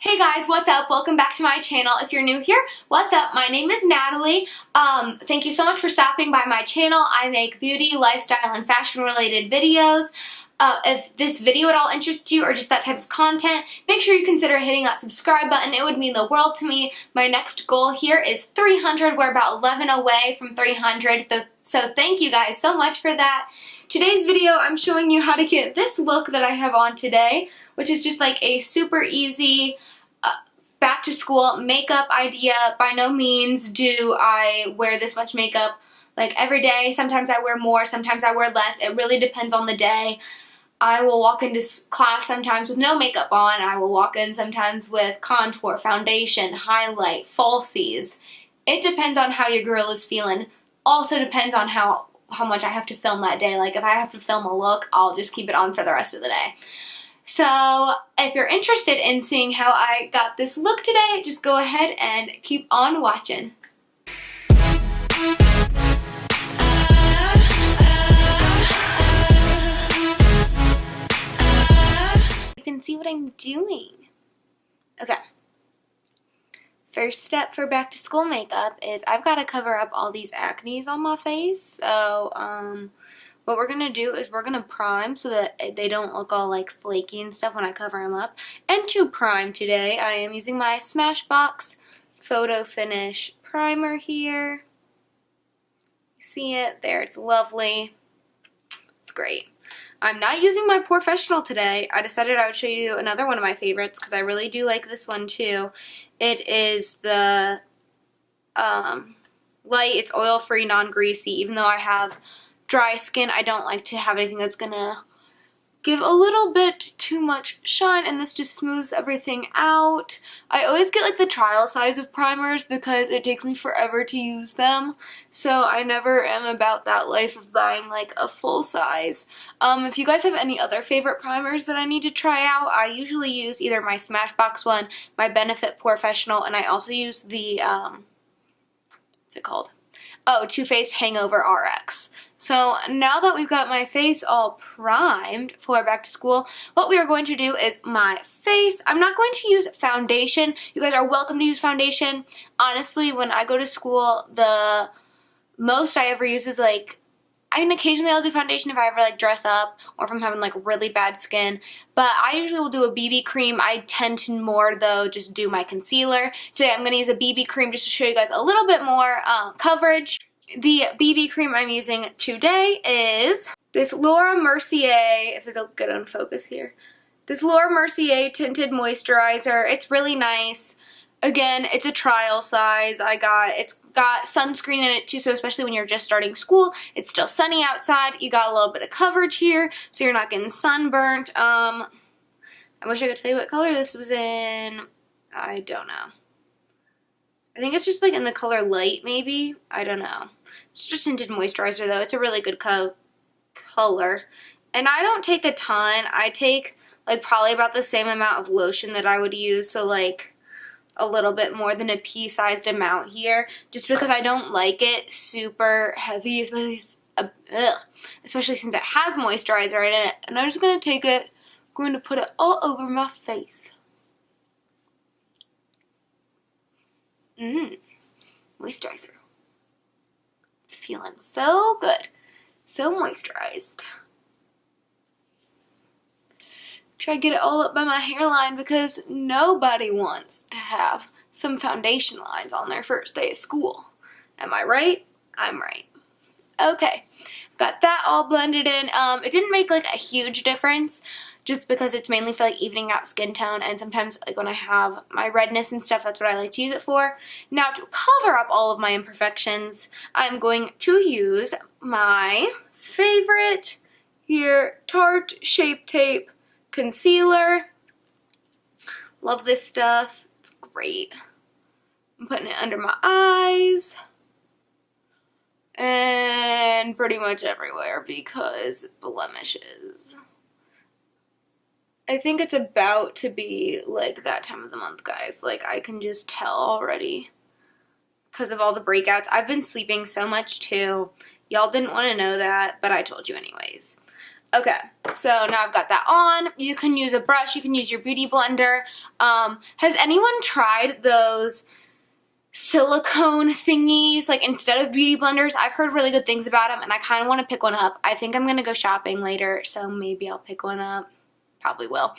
Hey guys, what's up? Welcome back to my channel. If you're new here, what's up? My name is Natalie. Thank you so much for stopping by my channel. I make beauty, lifestyle, and fashion related videos. If this video at all interests you or just that type of content, make sure you consider hitting that subscribe button. It would mean the world to me. My next goal here is 300. We're about 11 away from 300. So thank you guys so much for that. Today's video, I'm showing you how to get this look that I have on today, which is just like a super easy back to school makeup idea. By no means do I wear this much makeup like every day. Sometimes I wear more, sometimes I wear less. It really depends on the day. I will walk into class sometimes with no makeup on. I will walk in sometimes with contour, foundation, highlight, falsies. It depends on how your girl is feeling. Also depends on how much I have to film that day. Like if I have to film a look, I'll just keep it on for the rest of the day. So if you're interested in seeing how I got this look today, just go ahead and keep on watching. You can see what I'm doing. Okay. First step for back to school makeup is I've got to cover up all these acnes on my face. So what we're going to do is we're going to prime so that they don't look all like flaky and stuff when I cover them up. And to prime today, I am using my Smashbox Photo Finish Primer here. See it? There, it's lovely. It's great. I'm not using my Professional today. I decided I would show you another one of my favorites because I really do like this one too. It is the light, it's oil-free, non-greasy. Even though I have dry skin, I don't like to have anything that's gonna give a little bit too much shine, and this just smooths everything out. I always get like the trial size of primers because it takes me forever to use them, so I never am about that life of buying like a full size. If you guys have any other favorite primers that I need to try out, I usually use either my Smashbox one, my Benefit Professional, and I also use the what's it called? Oh, Too Faced Hangover RX. So now that we've got my face all primed for back to school, what we are going to do is my face. I'm not going to use foundation. You guys are welcome to use foundation. Honestly, when I go to school, the most I ever use is like, I mean, occasionally I'll do foundation if I ever like dress up or if I'm having like really bad skin, but I usually will do a BB cream. I tend to more though just do my concealer. Today I'm going to use a BB cream just to show you guys a little bit more coverage. The BB cream I'm using today is this Laura Mercier, if it'll get on focus here, this Laura Mercier Tinted Moisturizer. It's really nice. Again, it's a trial size. It's got sunscreen in it too, so especially when you're just starting school, it's still sunny outside. You got a little bit of coverage here, so you're not getting sunburnt. I wish I could tell you what color this was in. I don't know. I think it's just like in the color light, maybe. I don't know. It's just tinted moisturizer though. It's a really good color. And I don't take a ton. I take like probably about the same amount of lotion that I would use, so like a little bit more than a pea-sized amount here, just because I don't like it super heavy, especially since it has moisturizer in it. And I'm just going to take it, I'm going to put it all over my face. Moisturizer. It's feeling so good. So moisturized. Try to get it all up by my hairline because nobody wants to have some foundation lines on their first day of school. Am I right? I'm right. Okay, got that all blended in. It didn't make like a huge difference just because it's mainly for like evening out skin tone, and sometimes like when I have my redness and stuff, that's what I like to use it for. Now to cover up all of my imperfections, I'm going to use my favorite here, Tarte Shape Tape concealer. Love this stuff. It's great. I'm putting it under my eyes and pretty much everywhere because blemishes. I think it's about to be like that time of the month, guys. Like I can just tell already because of all the breakouts. I've been sleeping so much too. Y'all didn't want to know that, but I told you anyways. Okay, so now I've got that on. You can use a brush, you can use your beauty blender. Has anyone tried those silicone thingies, like instead of beauty blenders? I've heard really good things about them and I kind of want to pick one up. I think I'm going to go shopping later, so maybe I'll pick one up. Probably will.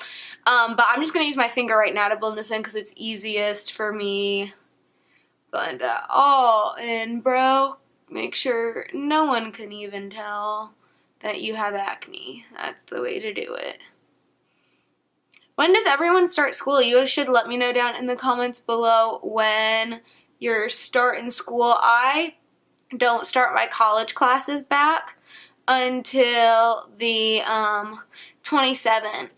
But I'm just going to use my finger right now to blend this in because it's easiest for me. Blend that all in, bro. Make sure no one can even tell that you have acne. That's the way to do it. When does everyone start school? You should let me know down in the comments below when you're starting school. I don't start my college classes back until the 27th.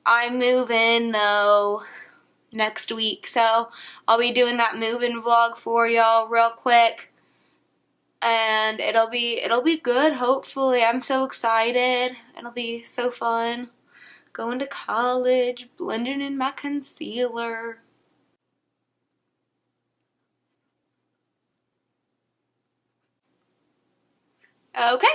I move in though next week, so I'll be doing that move-in vlog for y'all real quick. And it'll be good, hopefully. I'm so excited. It'll be so fun. Going to college, blending in my concealer. Okay,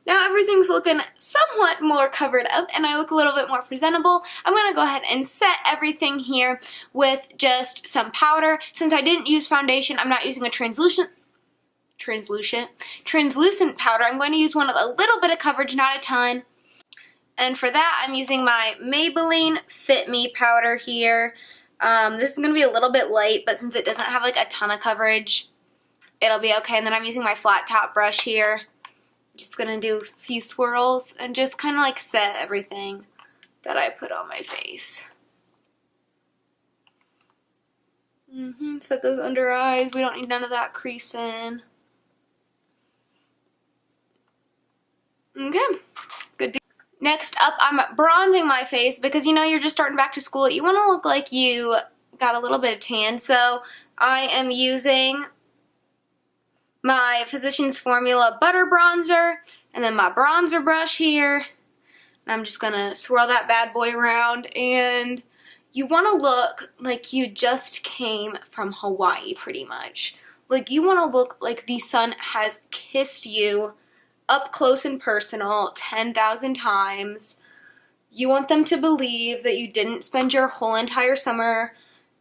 now everything's looking somewhat more covered up and I look a little bit more presentable. I'm going to go ahead and set everything here with just some powder. Since I didn't use foundation, I'm not using a translucent powder. I'm going to use one with a little bit of coverage, not a ton. And for that, I'm using my Maybelline Fit Me powder here. This is going to be a little bit light, but since it doesn't have like a ton of coverage, it'll be okay. And then I'm using my flat top brush here. Just going to do a few swirls and just kind of like set everything that I put on my face. Set those under eyes. We don't need none of that creasing. Okay, good deal. Next up, I'm bronzing my face because, you know, you're just starting back to school. You want to look like you got a little bit of tan. So I am using my Physicians Formula Butter Bronzer and then my bronzer brush here. And I'm just going to swirl that bad boy around. And you want to look like you just came from Hawaii pretty much. Like you want to look like the sun has kissed you up close and personal 10,000 times. You want them to believe that you didn't spend your whole entire summer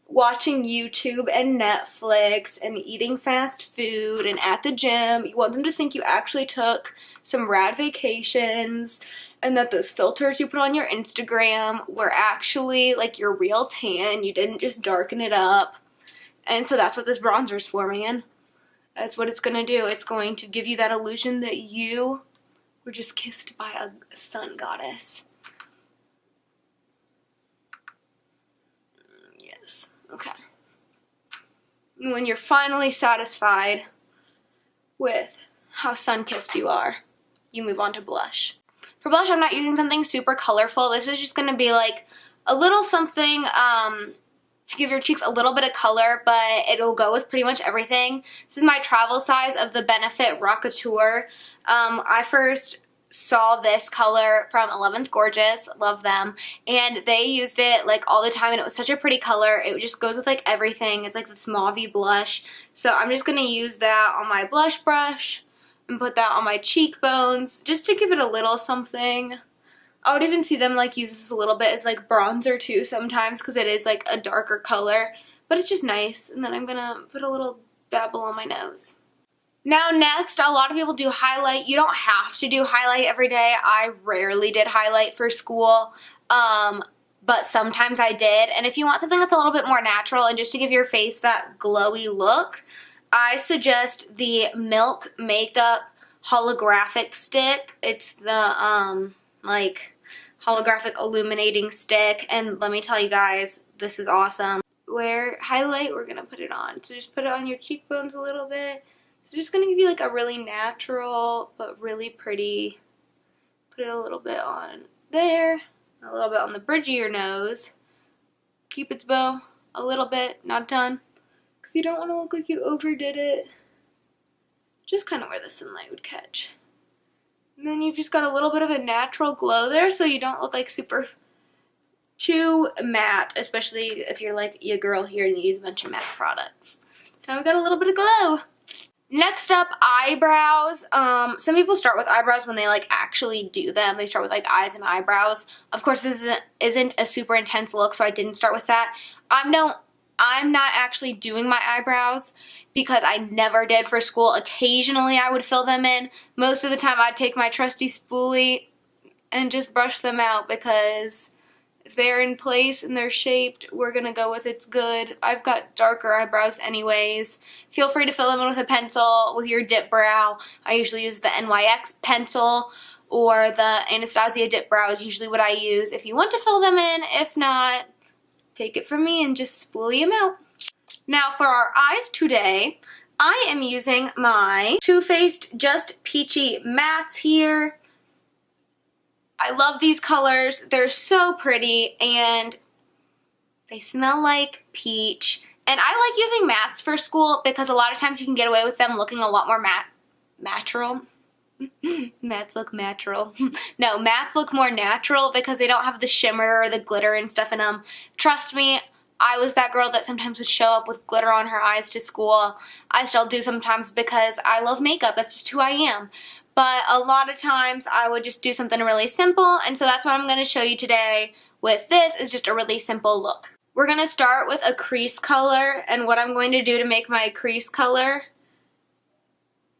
watching YouTube and Netflix and eating fast food and at the gym. You want them to think you actually took some rad vacations and that those filters you put on your Instagram were actually like your real tan. You didn't just darken it up. And so that's what this bronzer's for, man. That's what it's going to do. It's going to give you that illusion that you were just kissed by a sun goddess. Yes. Okay. And when you're finally satisfied with how sun-kissed you are, you move on to blush. For blush, I'm not using something super colorful. This is just going to be like a little something to give your cheeks a little bit of color, but it'll go with pretty much everything. This is my travel size of the Benefit Rockateur. I first saw this color from 11th Gorgeous, love them, and they used it like all the time and it was such a pretty color. It just goes with like everything. It's like this mauvey blush. So I'm just going to use that on my blush brush and put that on my cheekbones just to give it a little something. I would even see them like use this a little bit as like bronzer too sometimes because it is like a darker color, but it's just nice. And then I'm gonna put a little dabble on my nose. Now next, a lot of people do highlight. You don't have to do highlight every day. I rarely did highlight for school, but sometimes I did. And if you want something that's a little bit more natural and just to give your face that glowy look, I suggest the Milk Makeup Holographic Stick. It's the like holographic illuminating stick, and let me tell you guys, this is awesome. Where highlight, we're gonna put it on. So just put it on your cheekbones a little bit. It's just gonna give you like a really natural but really pretty. Put it a little bit on there, a little bit on the bridge of your nose. Cupid's bow, a little bit, not a ton, because you don't want to look like you overdid it. Just kind of where the sunlight would catch. And then you've just got a little bit of a natural glow there, so you don't look like super too matte, especially if you're like your girl here and you use a bunch of matte products. So I've got a little bit of glow. Next up, eyebrows. Some people start with eyebrows when they like actually do them. They start with like eyes and eyebrows. Of course, this isn't a super intense look, so I didn't start with that. I'm not actually doing my eyebrows because I never did for school. Occasionally, I would fill them in. Most of the time, I'd take my trusty spoolie and just brush them out because if they're in place and they're shaped, we're gonna go with it's good. I've got darker eyebrows anyways. Feel free to fill them in with a pencil, with your dip brow. I usually use the NYX pencil or the Anastasia dip brow is usually what I use if you want to fill them in. If not, take it from me and just spoolie them out. Now for our eyes today, I am using my Too Faced Just Peachy Mattes here. I love these colors. They're so pretty and they smell like peach. And I like using mattes for school because a lot of times you can get away with them looking a lot more natural. Mattes look natural. No, mattes look more natural because they don't have the shimmer or the glitter and stuff in them. Trust me, I was that girl that sometimes would show up with glitter on her eyes to school. I still do sometimes because I love makeup. That's just who I am. But a lot of times I would just do something really simple, and so that's what I'm going to show you today with this is just a really simple look. We're going to start with a crease color, and what I'm going to do to make my crease color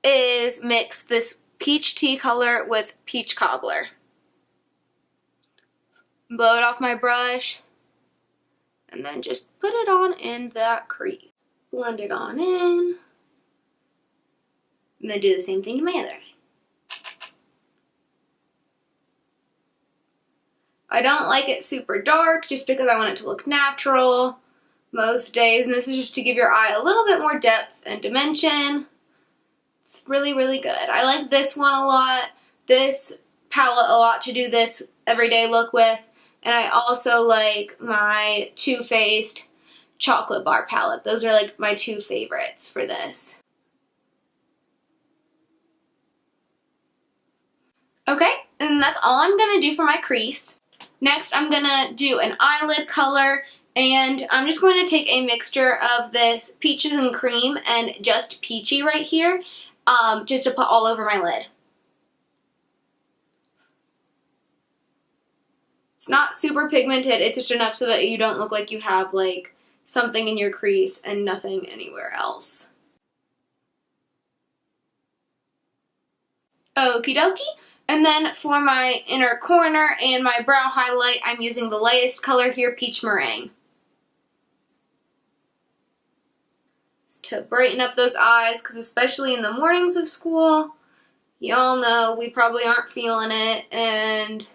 is mix this peach tea color with peach cobbler. Blow it off my brush, and then just put it on in that crease. Blend it on in, and then do the same thing to my other eye. I don't like it super dark just because I want it to look natural most days, and this is just to give your eye a little bit more depth and dimension. It's really, really good. I like this one a lot, this palette a lot to do this everyday look with, and I also like my Too Faced chocolate bar palette. Those are like my two favorites for this. Okay, and that's all I'm going to do for my crease. Next, I'm going to do an eyelid color, and I'm just going to take a mixture of this Peaches and Cream and Just Peachy right here, just to put all over my lid. It's not super pigmented, it's just enough so that you don't look like you have like something in your crease and nothing anywhere else. Okie dokie. And then for my inner corner and my brow highlight, I'm using the lightest color here, Peach Meringue. It's to brighten up those eyes, because especially in the mornings of school, y'all know we probably aren't feeling it, and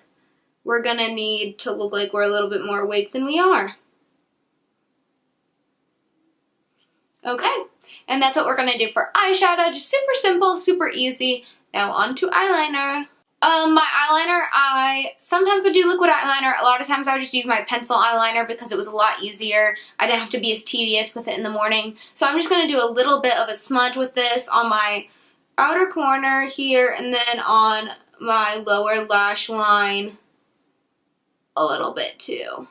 we're gonna need to look like we're a little bit more awake than we are. Okay, and that's what we're gonna do for eyeshadow. Just super simple, super easy. Now on to eyeliner. My eyeliner, I sometimes would do liquid eyeliner. A lot of times I would just use my pencil eyeliner because it was a lot easier. I didn't have to be as tedious with it in the morning. So I'm just going to do a little bit of a smudge with this on my outer corner here and then on my lower lash line a little bit too.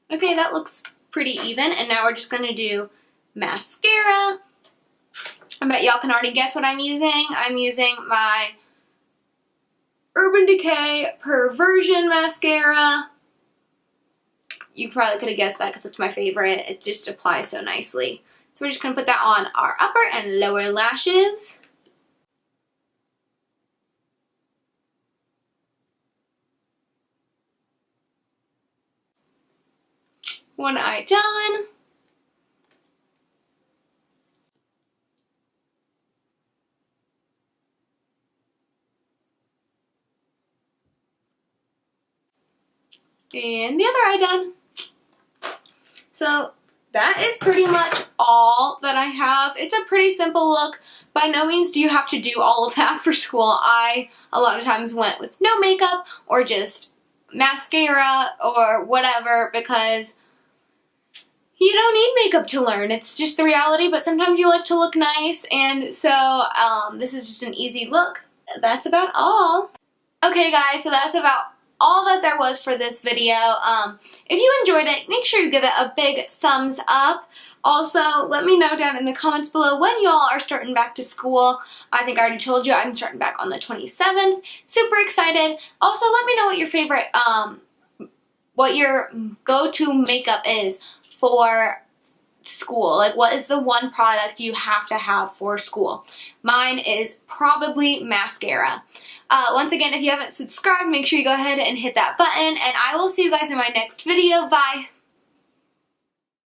Okay, that looks pretty even, and now we're just going to do mascara. I bet y'all can already guess what I'm using. I'm using my Urban Decay Perversion Mascara. You probably could have guessed that because it's my favorite. It just applies so nicely. So we're just going to put that on our upper and lower lashes. One eye done. And the other eye done. So that is pretty much all that I have. It's a pretty simple look. By no means do you have to do all of that for school. I, a lot of times, went with no makeup or just mascara or whatever because you don't need makeup to learn. It's just the reality, but sometimes you like to look nice, and so this is just an easy look. That's about all. Okay guys, so that's about all that there was for this video. If you enjoyed it, make sure you give it a big thumbs up. Also, let me know down in the comments below when y'all are starting back to school. I think I already told you I'm starting back on the 27th. Super excited. Also, let me know what your favorite, what your go-to makeup is for school. Like, what is the one product you have to have for school? Mine is probably mascara. Once again, if you haven't subscribed, make sure you go ahead and hit that button, and I will see you guys in my next video. Bye!